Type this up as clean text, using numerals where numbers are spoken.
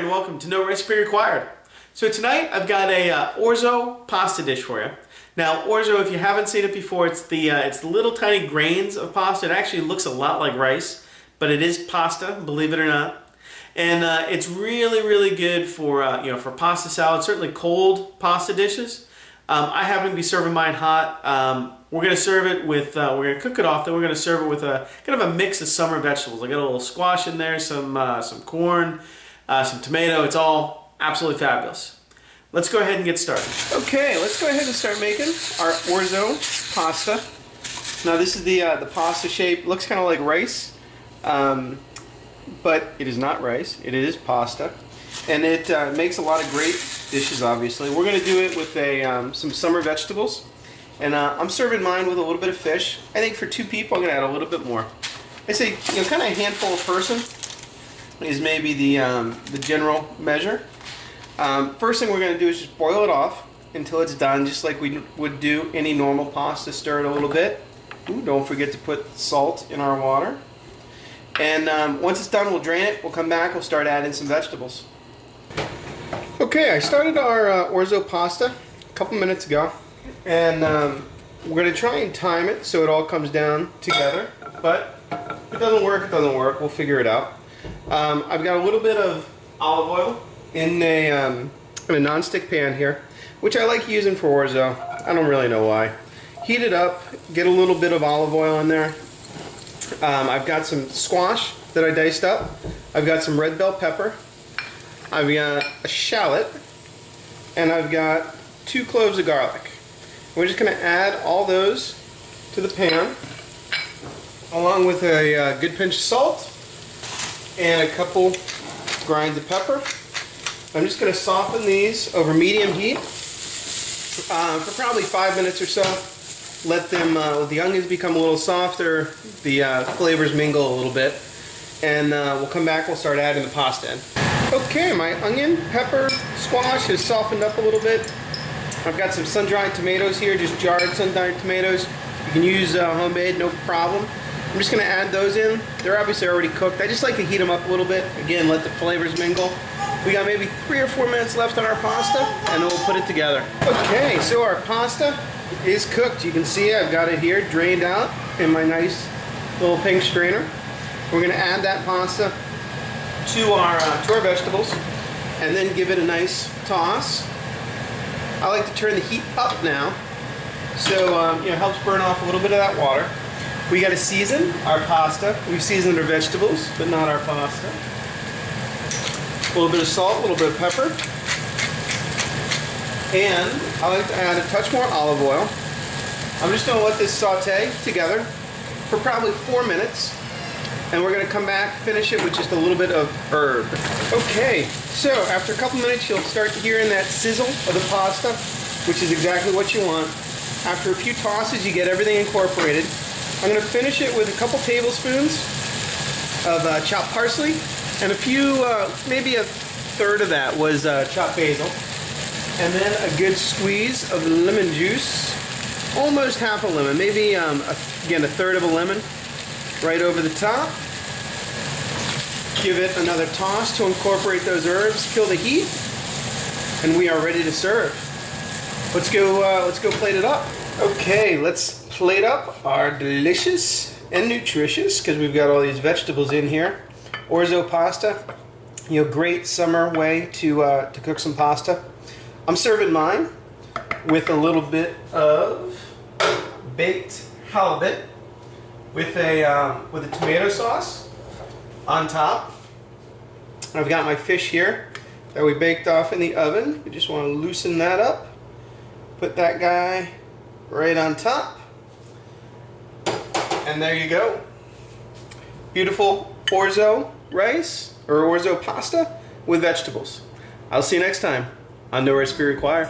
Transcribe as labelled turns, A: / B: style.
A: and welcome to No Recipe Required. So tonight I've got a orzo pasta dish for you. Now orzo, if you haven't seen it before, it's the little tiny grains of pasta. It actually looks a lot like rice, but it is pasta, believe it or not. And it's really good for for pasta salad, certainly cold pasta dishes. I happen to be serving mine hot. We're going to serve it with, we're going to cook it off, then we're going to serve it with a kind of a mix of summer vegetables. I got a little squash in there, some corn, some tomato. It's all absolutely fabulous. Let's go ahead and get started. Okay, let's go ahead and start making our orzo pasta. Now this is the pasta shape. It looks kind of like rice, but it is not rice. It is pasta. And it makes a lot of great dishes, obviously. We're going to do it with some summer vegetables. And I'm serving mine with a little bit of fish. I think for 2 people, I'm going to add a little bit more. I say, kind of a handful a person is maybe the general measure. First thing we're going to do is just boil it off until it's done, just like we would do any normal pasta. Stir it a little bit. Ooh, don't forget to put salt in our water. And once it's done, we'll drain it. We'll come back. We'll start adding some vegetables. Okay, I started our orzo pasta a couple minutes ago. And we're going to try and time it so it all comes down together. But if it doesn't work, it doesn't work. We'll figure it out. I've got a little bit of olive oil in a non-stick pan here, which I like using for orzo. I don't really know why. Heat it up, get a little bit of olive oil in there. I've got some squash that I diced up. I've got some red bell pepper. I've got a shallot. And I've got 2 cloves of garlic. We're just going to add all those to the pan, along with a good pinch of salt and a couple grinds of pepper. I'm just going to soften these over medium heat for probably 5 minutes or so. Let the onions become a little softer, the flavors mingle a little bit, and we'll come back. We'll start adding the pasta in. Okay, my onion, pepper, squash has softened up a little bit. I've got some sun-dried tomatoes here, just jarred sun-dried tomatoes. You can use homemade, no problem. I'm just going to add those in. They're obviously already cooked. I just like to heat them up a little bit. Again, let the flavors mingle. We got maybe 3 or 4 minutes left on our pasta, and then we'll put it together. Okay, so our pasta is cooked. You can see I've got it here, drained out in my nice little pink strainer. We're going to add that pasta to our vegetables, and then give it a nice toss. I like to turn the heat up now, so it helps burn off a little bit of that water. We got to season our pasta. We've seasoned our vegetables, but not our pasta. A little bit of salt, a little bit of pepper, and I like to add a touch more olive oil. I'm just going to let this saute together for probably 4 minutes, and we're going to come back, finish it with just a little bit of herb. Okay, so after a couple minutes you'll start hearing that sizzle of the pasta, which is exactly what you want. After a few tosses you get everything incorporated. I'm going to finish it with a couple tablespoons of chopped parsley, and a few, maybe a third of that was chopped basil, and then a good squeeze of lemon juice, almost half a lemon, maybe again a third of a lemon, right over the top. Give it another toss to incorporate those herbs, kill the heat, and we are ready to serve. Let's go plate it up. Okay, let's plate up our delicious and nutritious, because we've got all these vegetables in here, orzo pasta. Great summer way to cook some pasta. I'm serving mine with a little bit of baked halibut with a tomato sauce on top. I've got my fish here that we baked off in the oven. We just want to loosen that up. Put that guy right on top. And there you go. Beautiful orzo rice or orzo pasta with vegetables. I'll see you next time on No Recipe Required.